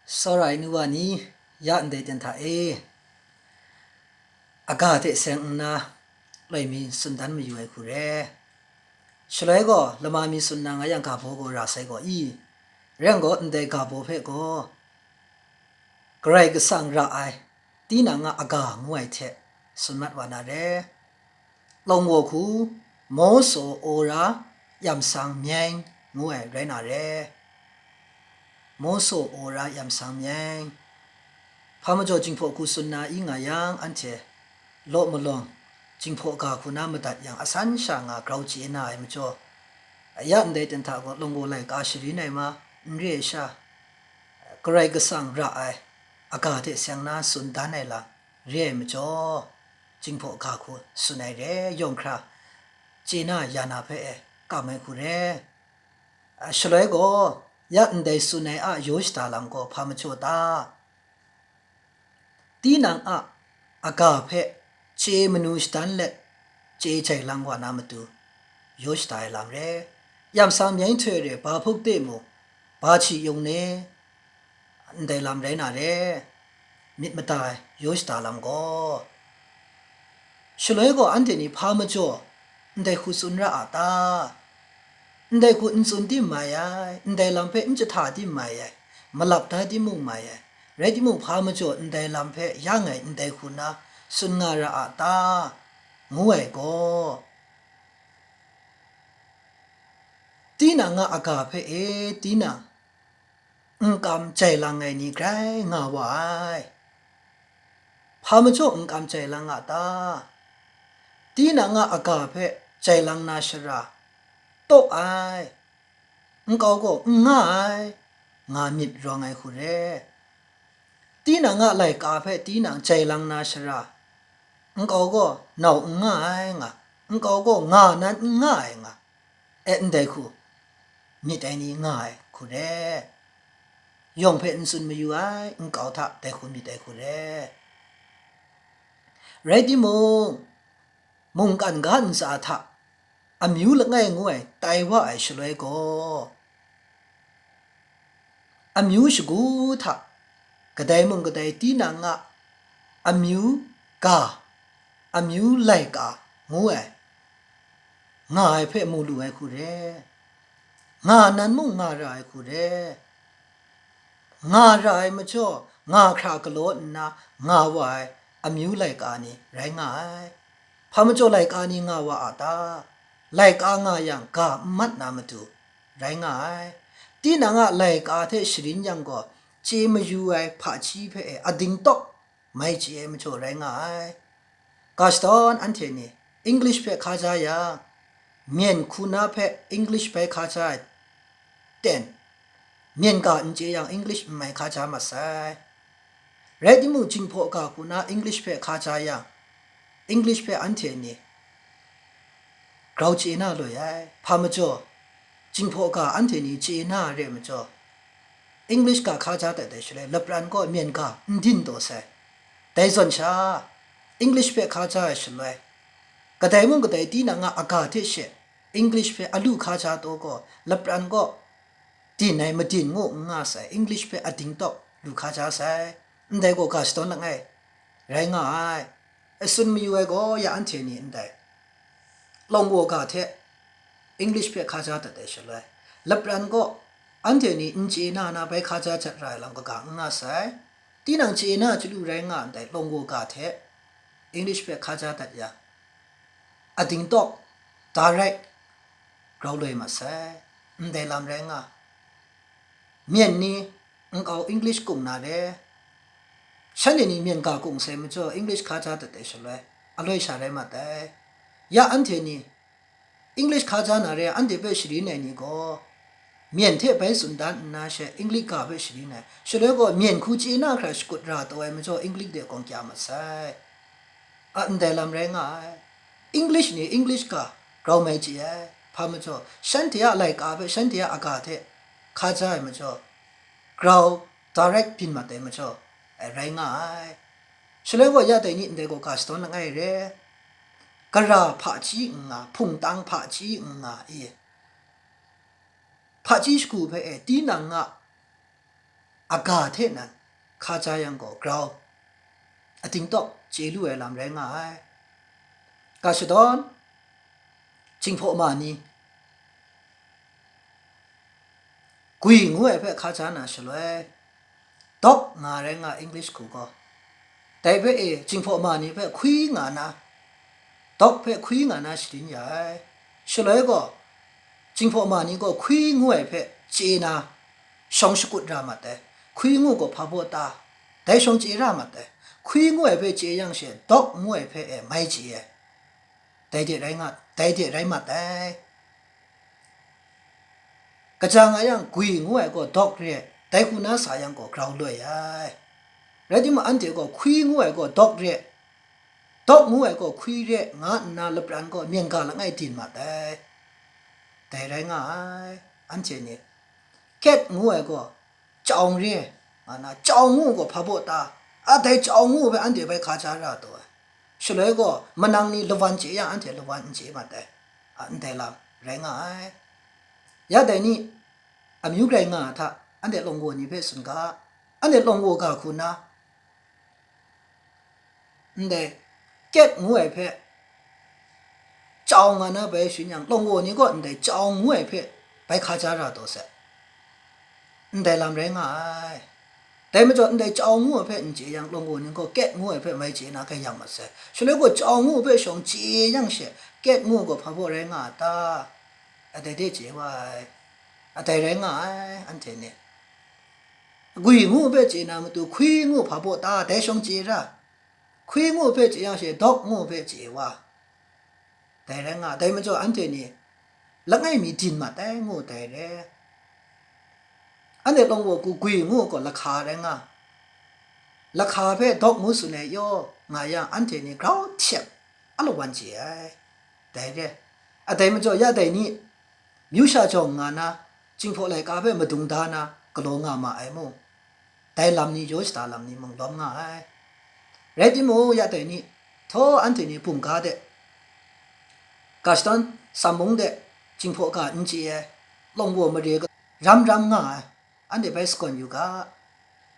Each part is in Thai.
Sorai nuwani ya ndai ten tha aga te seng na lai mi sundan mi yue khu re shlai go lama mi sunna nga yang ka bo go ra sai go I reng go ndai ka bo phe go grai ga sang ra ai ti na nga aga ngwai the sunmat wa na re long wo khu mo so ora yam sang myang ngwai re na re mo so ora yam sang myangพามาจ่อจิงพอกูสุนนาอีงายังอันเจโลมลองจิงพอกาคูน้ามาตัดอย่างอสันช่างากราวจีน่าไอ้มาจ่อยันเดตันทาก็ลงโบไลกาชรีไหนมาเรียชากรายกสังระไออากาศเสียงน่าสุนดานไอละเรียมาจ่อจิงพอกาคูสุนไอเรยงคราจีน่ายานาเพกาไม่คูเรชลอยก็ยันเดสุนไออะโยชตาลังก็พามาจ่อตาตีนังอากาเพเจมนุสตันเล็เจใจลังวานามาตูโยชตายลำเรยามสามยัยเธอเรบาพุกเตมูบาชียงเนอันใดลำเรนาเรมิดมาตายโยชตาลำก็ชลอยก็อันเดนีพามาจ่ออันใดคุสุนระอาตาอันใดคุอินสุนติมายอันใดลำเพอินจะถาติมายมาหลับตาติมุงมายเรดิมุพามาจ่ออันใดลำเพยังไงอันใดคุณนะสุนงาระอาตางวยก็ตีนังอากาเพตีนังกำใจลังไงนี่ไกรงาวายพามาจ่อกำใจลังอาตาตีนังอากาเพใจลังนาชราโตไอก็ก็ง่ายงามิดรองไงคุณเรตีนังไหลกาเพตีนังใจลังนาชราก็ก็หนาวง่ายงะก็ก็งานั้นง่ายงะเอ็นเดคูมิดไอนี่ง่ายคุณเรยองเพนสุนมาอยู่ไอก็ทักแต่คุณมิดไอคุณเรเรดิมุงกันกันสาทักอามิวละไงงวยไตว่าไอชลวยก็อามิวชกูทักกระไดมุงกระไดตีนังอามิวกาอามิวไลกางวยง่ายเพ่มูลูไอคูเรงานั้นมุงงารายคูเรงารายมาจ่องาครากโลดนะงาวายอามิวไลกานี่ไรง่ายพามาจ่อไลกานี่งาวาอาตาไลกางายังกามัดนามาตูไรง่ายตีนังไลกาเทชรินยังก็เจมาอยู่ไอผาชีเพ่อดิงตอกไม่เจมาจ่อไรง่ายกาสตอนอันเทนี่อังกฤษเพ่ข้าจายาเมียนคุณาเพ่อังกฤษเพ่ข้าจายเต็นเมียนกาอันเจยังอังกฤษไม่ข้าจามาใส่เรดิมูจิงพอกาคุณาอังกฤษเพ่ข้าจายาอังกฤษเพ่อันเทนี่เราเจน่าเลยไอพามาจ่อจิงพอกาอันเทนี่เจน่าเรมาจ่ออังกฤษกาข้าจาแต่เดชเลยลับรันก็เมียนกาดินโตใส่แต่ส่วนชาอังกฤษเพ่ข้าจาชเลยก็ได้มุงก็ได้ตีนังอากาศที่เช่อังกฤษเพ่อลูข้าจาโตก็ลับรันก็ที่ไหนมาดินงูงาใส่อังกฤษเพ่อดิงโตลูข้าจาใส่ได้ก็กาสตอนละไงไรง่ายสุนมีอยู่ก็อย่าอันเทนี่ได้ลองวัวกาเทอังกฤษเพ่อข้าจาแต่เดชเลยลับรันก็อันเทนี่อินเจน่าไปข้าจาจัดไรลังก็กางาใส่ตีนังเจน่าจะดูไรง่ายได้ลองวัวกาเทอังกฤษเพ่อข้าจาแต่ยาอดิงตอกdirect เราเลยมาใส่ได้ลำแรงเมียนนี่เอาอังกฤษกุ้งนาเร่ฉันนี่เมียนกากุ้งเสมันจ่ออังกฤษข้าจาแต่เดชเลยอร่อยชาเรมาแต่ยาอันเทนี่อังกฤษข้าจานาเร่อันเดเปชรีในนี่ก็เมียนเทไปสุนดานนาเชอังกฤษกาเปชรีในฉะนั้นก็เมียนคู่จีน่าคราชกุดราตัวมันจ่ออังกฤษเด็กของแกมาใส่อันได้ลำแรงEnglish นี่ English กะเราไม่จีพามาจ่อฉันที่อะไรกาเปฉันที่อากาศเทข้าจามาจ่อเรา direct พินมาเตมาจ่อไรง่ายฉะนั้นก็ยาแต่นี่เด็กก็กาสตอนละไงเร่กระราผาจีพุ่งตังผาจีผาจีสกูเพ่ตีนัง อากาศเท่นั้นข้าใจยังก็กราวติงตอกเจลูเอลำแรงง่ายกาชดอนจิงพอมานีกุยงูเพ่ข้าจานาชลวยตอกงาแรงง่ายอังกฤษกูก็แต่เพ่จิงพอมานีเพ่คุยงานาตอกเพ่คุยงานาสินใหญ่ชลวยก็จิงพอมานีก็คุยงูเพ่เจนาชงสกุดรามาแต่คุยงูก็พาบตาแต่ชงเจรามาแต่คุยงูเพ่เจยังเสียตอกงูเพ่ไม่เจแต่เดี๋ยวไรงัดแต่เดี๋ยวไรมาแต่กระจังยังกุยงูก็ดอกเรียแต่คุณน้าสายังก็กราวเลยแล้วที่มาอันเดียวก็คุยงูก็ดอกเรียดอกงูก็คุยเรียงานาลปรันก็เมียงกาละไงดินมาแต่ไรง่ายอันเจนี่เก็ดงูก็จองเรียนะจองงูก็พาบตาแต่จองงูไปอันเดียวไปขาจาราตัวฉลยก็มันนั่งนี่ละวันเจียอันเดียวละวันเจียมาแต่อันเดียวละไรง่ายยาแต่นี่อามิวไรง่ายถ้าอันเดียวลงวัวนี่เพื่อสุนกาอันเดียวลงวัวกับคุณนะอันเดียวเก็ดงูเพื่อจองอันนั้นไปสุนยังลงวัวนี่ก็อันเดียวจองงูเพื่อไปขาจาราตัวเสอันเดียวลำไรง่ายแต่ไม่จบแต่จองงูเพื่อนเจียงลงงูนี่ก็เก็ดงูเพื่อนไม่เจียนะก็ยังมาเสียฉะนั้นก็จองงูเพื่อนส่งเจียยังเสียเก็ดงูก็พาพวกแรงงานตาแต่เด็กเจียว่าแต่แรงงานอันเจเนี่ยกุยงูเพื่อนเจียนะมันตัวคุยงูพาพวกตาแต่ส่งเจียระคุยงูเพื่อนเจียยังเสียดอกงูเพื่อนเจียว่าแต่แรงงานแต่ไม่จบอันเจเนี่ยแล้วไงมีดินมาแต่งูแต่เด้อันเดียวลงวัวกูกุยงูก็ราคาแรงราคาเพ่ดอกงูสุนัยโยงายังอันเจนี่เขาเทียบอันละวันเจียแต่เด้แต่มันจะยาแต่นี่มิวชาจงงานะจิงพอเลยกาเพ่มาดุงดานะก็ลงงามาไอ้โมแต่ลำนี้โยสตาลำนี้มึงล้อมง่ายเรดิโมยาแต่นี่ท้ออันเจนี่ปุ่มกาเดกาสตันสามมงเดจิงพอกาอินเจียลงวัวมาเรียก็รำง่ายอันเดไปสกุลอยู่กา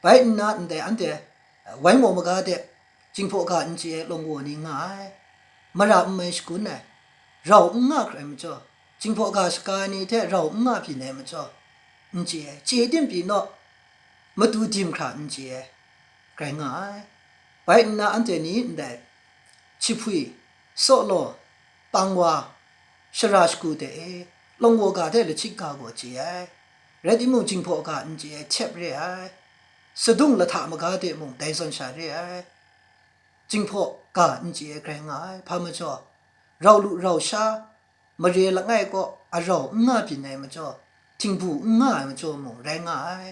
ไปน่ะอันเดไว้หมอมกาเดจิงพอกาอินเจียลงวัวนี่ง่ายมาราไม่สกุลเนี่ยเราง่ายใครไม่จ่อจิงพอกาสกานี่เท่เราง่ายพี่เนี่ยไม่จ่ออินเจียเจดิมพี่เนาะมาดูดิมคราอินเจียใครง่ายไปน่ะอันเดนี่อันเดชิพุยโซโลปังวาชราสกูเดลงวัวกาเดเลยชิกาโกเจียเรดิมุงจิงพอกาอินเจียเชฟเรียสะดุ้งละถามกาเดมุงไดซอนชาเรียจิงพอกาอินเจียแกรงง่ายพามาจ่อเราลุเราชามาเรียละง่ายก็เราง่ายปีไหนมาจ่อทิ้งผู้ง่ายมาจ่อมุงแรงง่าย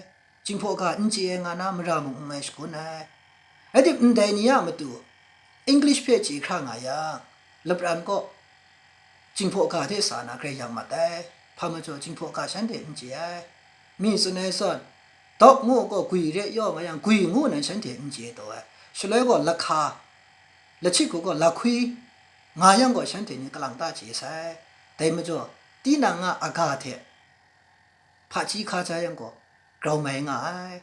จิงพอกาอินเจียงานามารามุงไม่สกุลนะไอ้ที่อินเดียนี่มาดูอังกฤษเพจจีครั้งง่ายลับรันก็จิงพอกาเทศานาใครยังมาได้พามาจ่อจิงพอกาฉันเดอินเจียมีสุนัยสอนดอกงูก็กุยเรียย่อมาอย่างกุยงูนั้นฉันเห็นเจตัวฉะนั้นก็ราคาและชิคุก็ราคุยงายังก็ฉันเห็นกำลังตาจีใส่แต่ไม่จ่อตีนังอากาศพาชีข้าใจยังก็เราไม่ง่าย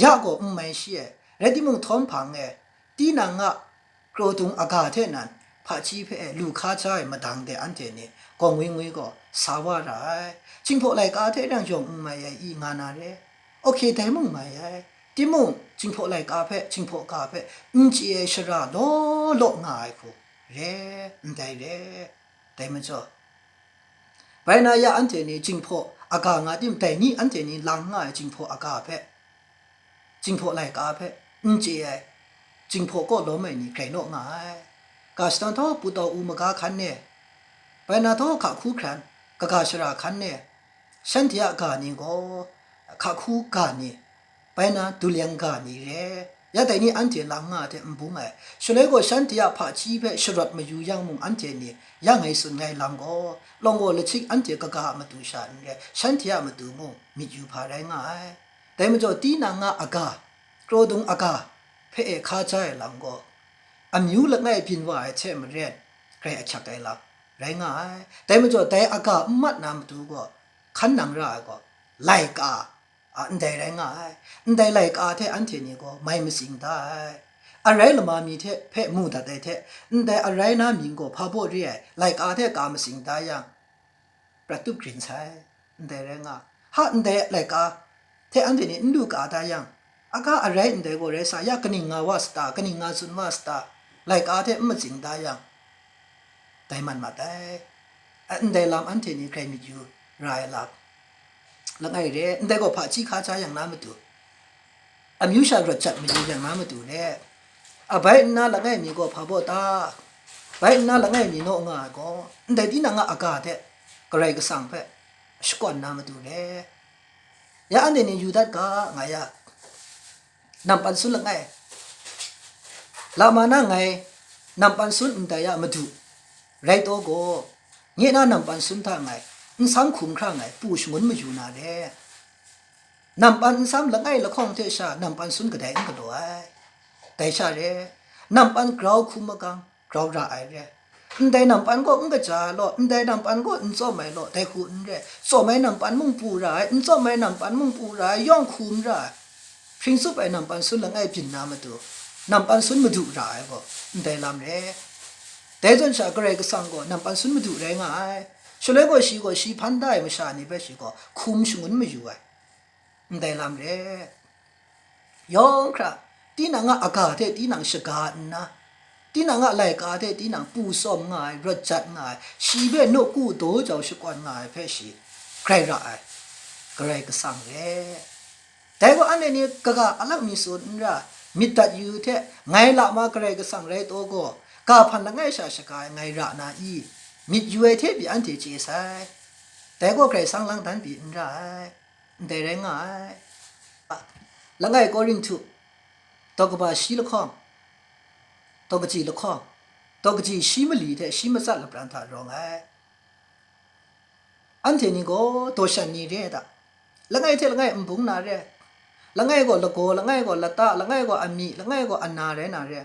ยากก็ไม่เสียและที่มึงท้องพังตีนังกรดุงอากาศนั้นพาชีเพ่ลูกข้าใจมาดังเดอันเจนี่กองวิ่งก็สาวอะไรจิงพอไรกาเทนั่งจงไม่อีงานาเรโอเคแต่มึงไม่ที่มึงจิงพอไรกาเพ่จิงพอกาเพ่เจียชราโลง่ายกูเร่ได้เร่แต่มันจ่อไปนายอันเจนี่จิงพออากาศงาดิมแต่นี่อันเจนี่ลังง่ายจิงพออากาศเพ่จิงพอไรกาเพ่เจียจิงพอก็ล้มไม่นี่ใครโลง่ายกาสตันท้อปุตตะอุมกาขันเนี่ยไปนาท้อขาคู่ขันกาชราขันเนี่ยฉันที่อากานี่ก็ขาคู่กานี่ไปนาดุเลียงกานี่เร่ยาแต่นี่อันเจลังง่าเทมบุ้งส่วนเลยก็ฉันที่พาชีเปชรดมาอยู่ยังมุงอันเจนี่ยังไงสุดไงลังก็ลองก็เลยชิกอันเจกามาดูฉันเนี่ยฉันที่มาดูมุงมีอยู่พาแรงง่ายแต่มันจะตีนางอากาโกรดงอากาเพ่ข้าใจลังก็อันยูละไงพินว่าเช่มาเรียนใครชักไอ้ละไรง่ายแต่มันจะแต่อากาศมัดน้ำดูก็ขันนังราก็ไล่กา อันใดแรงง่ายอันใดไลกาเทอันเทนี่ก็ไม่มาสิงได้อะไรละมามีเทเพะมูตัดเทอันใดอะไรนะมิงก็พาบ่เรียไลกาเทกามาสิงได้ยังประตูกรินใช่อันใดแรงง่ายฮะอันใดไลกาเทอันเทนี่ดูกาได้ยังอากาอะไรอันใดก็เรสายากนิงาวาสตากนิงาสุนวาสตาไลกาเทมาสิงได้ยังแต่มันมาได้อันใดลำอันเทนี่ใครมีอยู่รายลับแล้วไงเร่อันใดก็พาชีขาช้าอย่างนั้นมาดูอามิวชาระจัดมีอยู่อย่างนั้นมาดูเร่ใบน่าละไงมีก็พาบ่ตาใบน่าละไงมีโนงาก็อันใดที่นางอากาศเทก็ไรก็สั่งเพ่สกอนน้ามาดูเร่ยาอันเดนี่อยู่ดัดก็ไงอะนำปันสุนละไงลามานะไงนำปันสุนอันใดยามาดูไรโตก็เงี้ยน่านำปันสุนทางไงอินสังคุมครั้งไงปูชงนมาอยู่นาเร่นำปันซ้ำละไงละข้องเทชานำปันสุนก็ได้ก็ด้วยแต่ชาเร่นำปันกราวคุมมากังกราวระไอเร่ได้นำปันก็ก็จ่าโลได้นำปันก็อินซ้อมไม่โลแต่คุณเร่ซ้อมไม่นำปันมุ่งปูระอินซ้อมไม่นำปันมุ่งปูระย่องคุมระพริ้งซุปไอ้นำปันสุนละไงพินนามาดูนำปันสุนมาดูระไอ้บ่ได้ลำเร่แต่จนชากระไรก็สั่งก็นำปันสุนมาดูแรงไงช่วยก็ชีพันได้ไม่ชานี่เปชีก็คุมชงนไม่อยู่ไอ้ได้ลำเร่ยองครับที่นั่งอากาศเทที่นั่งสกาดนะที่นั่งอะไรกาเทที่นั่งปูซ้อมง่ายรถจัดง่ายชีเวนกูโตเจ้าสกวนง่ายเปชีใครละไอ้ใครก็สั่งเร่แต่ก็อันนี้ก็อลักมีส่วนละมิตัดอยู่เทไงละมาใครก็สั่งเร่ตัวก็กาพันละไงชาสกายไงระนาอีมิดอยู่เทบีอันที่เจสายแต่ก็ใครสั่งลังทันบีนได้ได้แรงง่ายละไงก็ริงทุตอกบาชีละข้องตอกจีละข้องตอกจีชีมลีเทชีมสัตละปรันทารองไงอันเทนี่ก็ตัวฉันนี่เร่ดะละไงเทละไงบุงนาเร่ละไงก็ละโกละไงก็ละตาละไงก็อามีละไงก็อันนาเร่นาเร่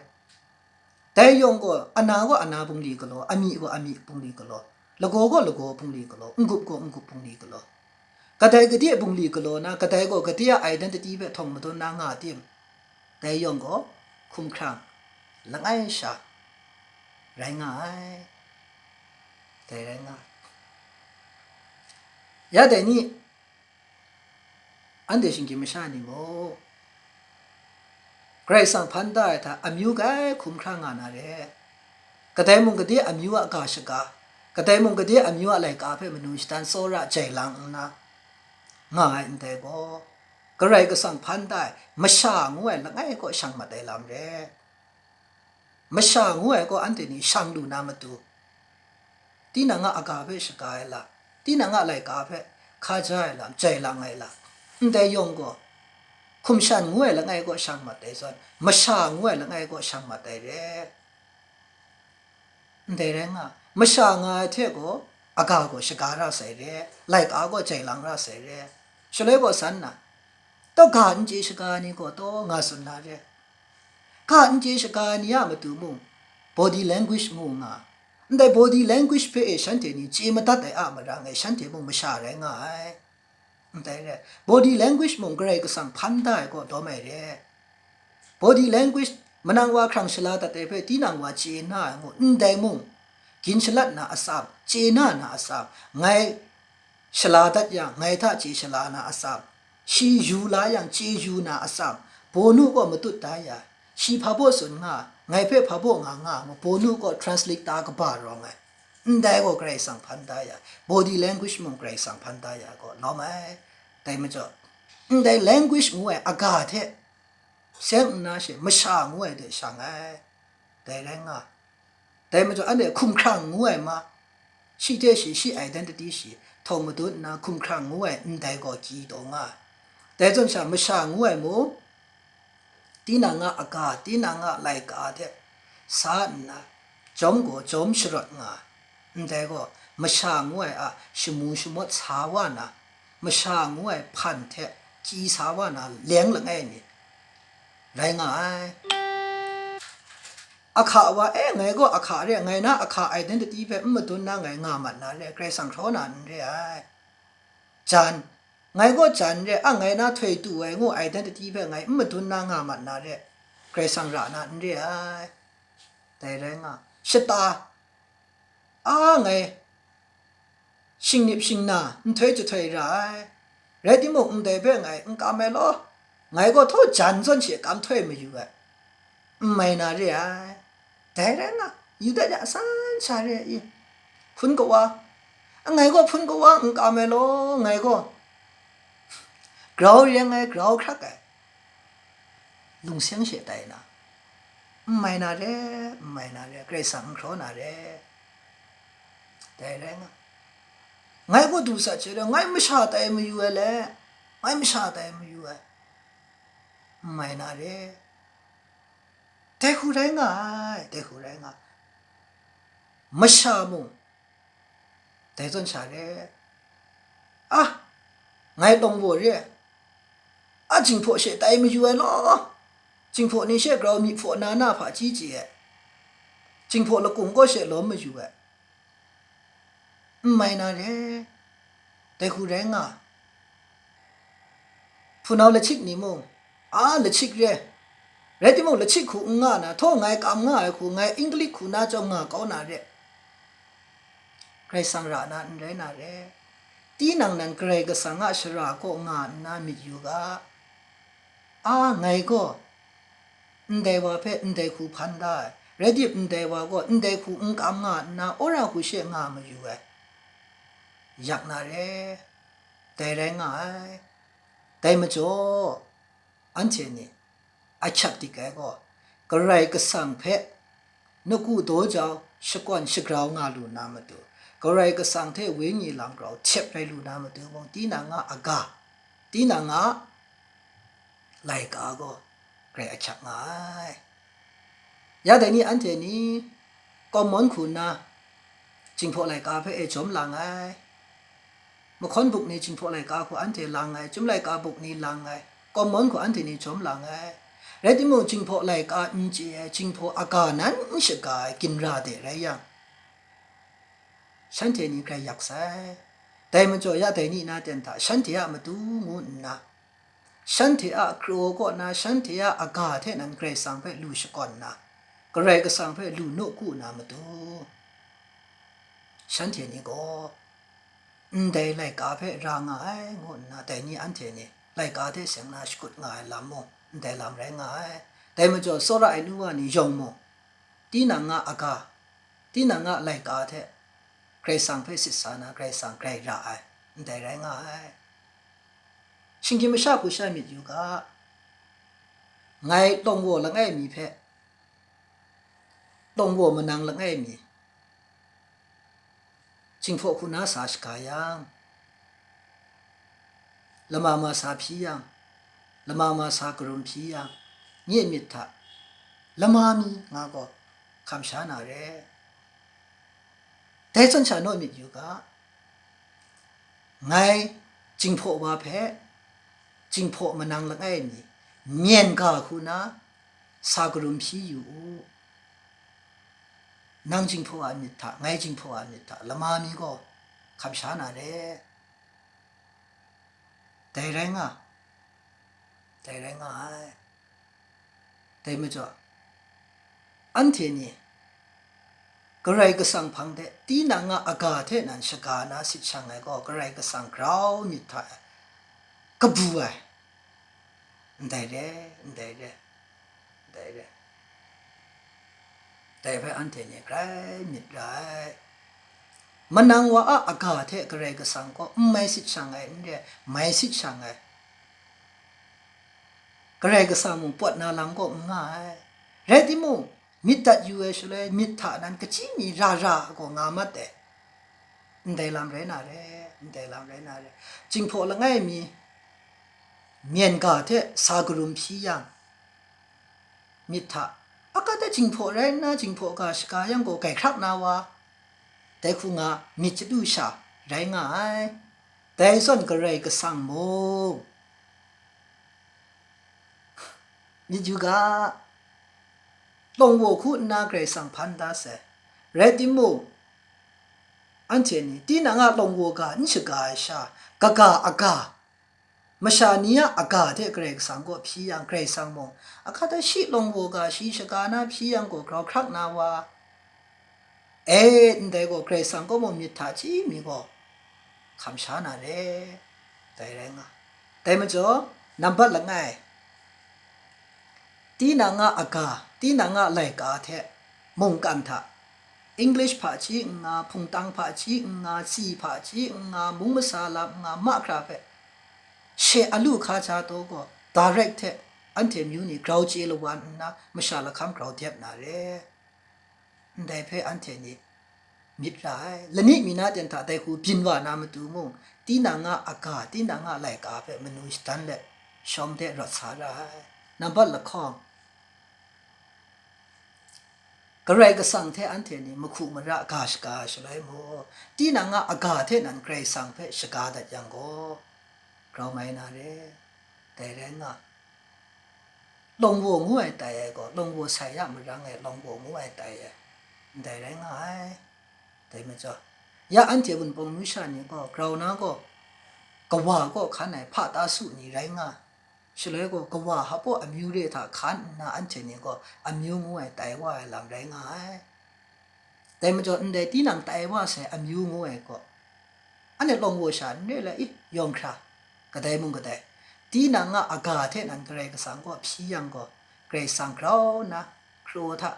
แต่ยงก็อันนาก็อันนาบุงลีก็โลอามีก็อามีบุงลีก็โลละโกก็ละโกบุงลีก็โลกุบก็กุบบุงลีก็โลกะไดกะเดียบุงลีก็โลนะกะไดก็กะเดียไอเดนติตี้เบทองมาตัวนางาติมแต่ยงก็คุมครังละไงชาแรงง่ายแต่แรงง่ายยาแต่นี่อันเดชิงกิมชานี่โมใครสั่งพันได้ถ้าอามิวกายคุมครังงานอะไรกระไดมุงกะเดียอามิวอากาศกากระไดมุงกะเดียอามิวอะไรกาเพ่มนุษย์ตันโซระใจลังนะง่ายแต่ก็ใครก็สั่งพันได้มาช่างวยละไงก็ช่างมาได้ลำเร่มาช่างวยก็อันเดนี่ช่างดูนามาดูที่นั่งอากาศเพ่สกายละที่นั่งอะไรกาเพ่ข้าใจละใจลังไงละแต่ยงก็คุมช่างงวยละไงก็ช่างมาได้ส่วนมาช่างงวยละไงก็ช่างมาได้เร่แต่เรื่องมาช่างไงเท่ก็อากาศก็สกายราเสเร่ไล่กาก็ใจลังราเสเร่ฉะนั้นก็สันนะต้องการจีสกายนี่ก็ต้องงาสุนนะเร่การจีสกายนี่มาดูมุง body language มุงแต่ body language เพื่อฉันเทนี่จีมาตัดแต่มารังไงฉันเทมุงไม่ชาแรงไงแต่เร่ body language มุงก็เลยก็สั่งพันได้ก็ตัวไม่เร่ body language มันนั่งว่าครั้งฉลาดแต่เพื่อที่นั่งว่าจีน่ามุงแต่มุงกินฉลาดน่าอาสาบจีน่าน่าอาสาบไงฉลาดอย่างไงถ้าจีฉลาดน่าอาสาบชียูลาอย่างจียูน่าอาสาบโบนูก็มาตุดตายาชีพาโบสุนงาไงเพื่อพาโบงางาโบนูก็ translate ตากบารองไงได้ก็ใครสั่งพันได้ยา body language มึงใครสั่งพันได้ยาก็ล้อไหมแต่ไม่จบได้ language มวยอากาศเทเสียงน่าเชื่อไม่ช่างมวยเดช่างไงแต่แรงอ่ะแต่ไม่จบอันเดียคุ้มครั่งมวยมาชีเดชี identity ชีทอมดุนนะคุ้มครั่งมวยได้ก็จีตรงอ่ะแต่จนฉันไม่ช่างมวยมูที่นั่งอากาศที่นั่งไล่กาเดสานนะจอมก็จอมชรดงาแต่ก็ไม่ช่างมวยชมูชมดสาวานะไม่ช่างมวยพันเทจีสาวานะเลี้ยงละไงนี่ไรง่ายอาขาว่าไงก็อาขาเรียไงนะอาขา identity เพ่มาตุนนะไงงามันนะเรียใครสั่งโทนันเรียจัน ไงก็จันเร่ไงน่าถอยตัวงูไอเดนติตี้เพ่ไงไม่ทุนนางามันนาเร่ใครสังรานันเร่แต่แรงชะตาไงชิงนิบชิงนาถอยจะถอยไรเรดิโมงเดเพ่ไงกำเมลไงก็ทอจันจนเสียกำถอยไม่อยู่ไม่นาเร่แต่แรงอยู่แต่จะสันชาเร่พุ่นก็ว่าไงก็พุ่นก็ว่ากำเมลไงก็กราวยังไงกราวครักลุงเสียงเสียใจนะไม่นาเร่ใครสั่งเขานาเร่แต่แรงไงก็ดูสัจจะไงไม่ชาแต่ไม่อยู่เลยไงไม่ชาแต่ไม่อยู่ไม่นาเร่แต่หูแรงไม่ชามุแต่ต้นชาเร่ไงตรงบัวเร่จริงพอเสียแต่ไม่อยู่หรอจริงพอนี่เสียเรามีพอนาผาจีจีจริงพอละกุ้งก็เสียล้มไม่อยู่ไม่นาเร่แต่หูแรงผู้น้าละชิกนี่มงละชิกเร่เรติมงละชิกคู่นะท้องไงกำคู่ไงอังกฤษคู่น่าจะก้าวนาเร่ใครสังรานาเร่นาเร่ตีนังนั้นใครก็สังชราก็น่ามีอยู่ไงก็เดว่าเพ่เดคู่พันได้เรดิเดว่าก็เดคู่กำน่าโอราคู่เสียไม่อยู่อยากนาเร่แต่แรงแต่ไม่จ่ออันเชนี่ชัดที่แกก็กระไรก็สั่งเพะนกูโตเจ้าสกวนสกราวลูนามาดูกระไรก็สั่งเทวิญญาณเราเช็บไรลูนามาดูวงตีนางอากาตีนางไลกาก็ใครชักง่ายยาแต่นี่อันเทนี่ก็มอนคุณนะจิงพอไลกาเพะจอมลางไงมื่อคนบุกนี่จิงพอไลกาคูอันเทลางไงจุ่มไลกาบุกนี่ลางไงก็มอนคูอันเทนี่จอมลางไงเรติโมจิงพอไลกาจิงพออากานั้นสกายกินราเดไรยังฉันเทนี่ใครอยากใส่แต่มันจะยาแต่นี่นาเต็นตาฉันเทียมาดูงูนะฉันเทียครูก็นะฉันเทียอากาเทนั้นใครสั่งไปลูสก่อนนะก็ไรก็สั่งไปลูโนกูนะมาดูฉันเทียนี่ก็ได้ไล่กาเพรางง่ายงนนะแต่นี่อันเทนี่ไล่กาเทเสียงน่าสกุดง่ายลำมงได้ลำแรงง่ายแต่มันจะสระไอ้นู่นนี่ยงมงตีนังอากาตีนังไล่กาเทใครสั่งเพศิษานะใครสั่งใครร่ายได้แรงง่ายชิงกิมชาผู้ชายมิดอยู่ก็ไงตรงวัวละไงมีเพตรงวัวมันนังละไงมีจิงพวกคุณน่าสาชกายังละมาสาพียังละมาสากรุมพียังเงียมิตรละมามีงาก็คำชานาเร่แต่จนชาโนมิดอยู่ก็ไงจิงพวกว่าเพจิงพวกมันนังละไงมีเมียนกาคุณนะสากรุมพีอยู่นางจิงพวามิตรไงจิงพวามิตรละมามีก็คำชานาเร่แต่แรงแต่ไม่จ่ออันเทนี่กระไรก็สั่งพังเดตีนางอากาเทนันสกานาสิช่างไงก็กระไรก็สั่งกราวมิตรกบัวได้เร่แต่พระอันเทนี่ใครมิตรไรมันนางว่าอากาเทกระไรก็สั่งก็ไม่สิช่างไงเนี่ยไม่สิช่างไงกระไรก็สั่งมึงปวดนาลังก็ง่ายเรติมูมิตรยูเอชเลยมิตรนั้นก็ชิมีราก็งามัดเดได้ลำเรนาเร่จิงพอละไงมีเมียนกาเทสากรุมพียังมิตรอากาเทจิงพอเรนะจิงพอกาสกายังก็ไก่ครักนาวาแต่คุงามิจดูชาไรง่ายแต่ส่วนกระไรก็สั่งโมมิจูกาลงวัวคู่นาเกรสั่งพันดาเสเรติโมอันเจนี่ตีนางลงวัวกานิชกาชากากาอากา มชาเนียอากาศเทเกรกสังก็พี่ยังเกรกสังมงอากาศชิลงโวกาชิชกานาพี่ยังก็กราวครักนาวาเดก็เกรกสังก็มมิถาจีมีก็คำชานาเรแต่แรงอ่ะแต่มันจะนับบัตละไงตีนางอากาตีนางไหลกาเทมงกันทะEnglish ภาชีงาพุงตังภาชีงาซีภาชีงามุงมสาลางามะคราเปเชอลูคาชาโตก็ direct อันเทมิวนี่กราวจีลวันนะมชาละคำกราวเทียบนาเรได้เพอันเทนี่มิดไรและนี่มีนาเดนทาแต่คูบินว่านามตูมงตีนางอากาตีนางไหลกาเปมนุษย์ตันเละชมเทรัสาไรนับบัตละข้องกระไรก็สั่งเทอันเทนี่มคุมระกาชกาชเลยโมตีนางอากาเทนันใครสั่งเพชกาดัดยังโกเราไม่นาเรแต่เรงะลงวัวงวยแต่ก็ลงวัวใส่ยามรังไงลงวัวงวยแต่เรงะแต่ไม่จอยาอันเทบุญปงมิชานี่ก็เรานะก็กว่าก็ขันไหนพาตาสุนี่เรงะฉลยก็กว่าฮับว่าอมิวเรถ้าขันนะอันเทนี่ก็อมิวงวยแต่ว่าลำเรงะแต่ไม่จอันใดที่นังแต่ว่าใส่อมิวงวยก็อันนี้ลงวัวฉันนี่แหละอียอมคราก็ได้มึงก็ได้ตีนางอากาศเทนันเกรกสังก็พี่ยังก็เกรสังคราวนะครัวทะ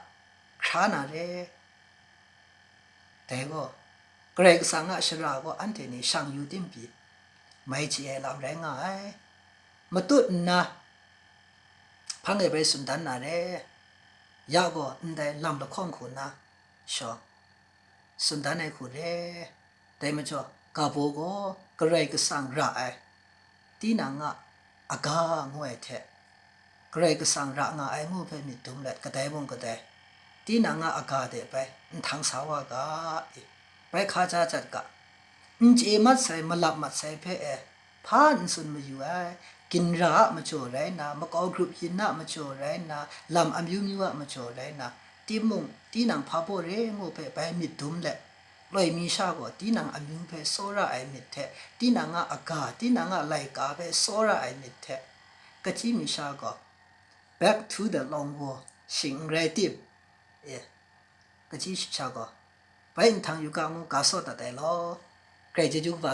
ครานาเรแต่ก็เกรกสังชราก็อันเทนี่ช่างอยู่ติมปีไม่เชี่ยลำแรงไงมาตุนนะพังเอไปสุนดันนาเรยาก็อันใดลำละข้องคุณนะชอสุนดันไอคุณเรแต่ไม่จอกาโบก็เกรกสังระไอตีนางอากางวยเทเกรกสังระงาไองูเพมิตุมเล็ดก็ได้บงก็ได้ตีนางอากาเดไปทางสาวกาไปข้าจ้าจัดกะเจมัดใส่มาลับมัดใส่เพอพานสุนมาอยู่ไอกินระมาโชว์ไรนะมากอกรุบยินนะมาโชว์ไรนะลำอมิวมิวมาโชว์ไรนะตีมุงตีนางพาโบเรงูเพไปมิตุมเล็ดลอยมีชาก็ตีนางอมิวเพโซระไอมิดเทตีนางอากาตีนางไหลกาเพโซระไอมิดเทกะจิมีชาก็ back to the long war สิงไรติบกะจิชาก็ไปทางอยู่กางูกาโซตะแต่ลอเกรจะจุกว่า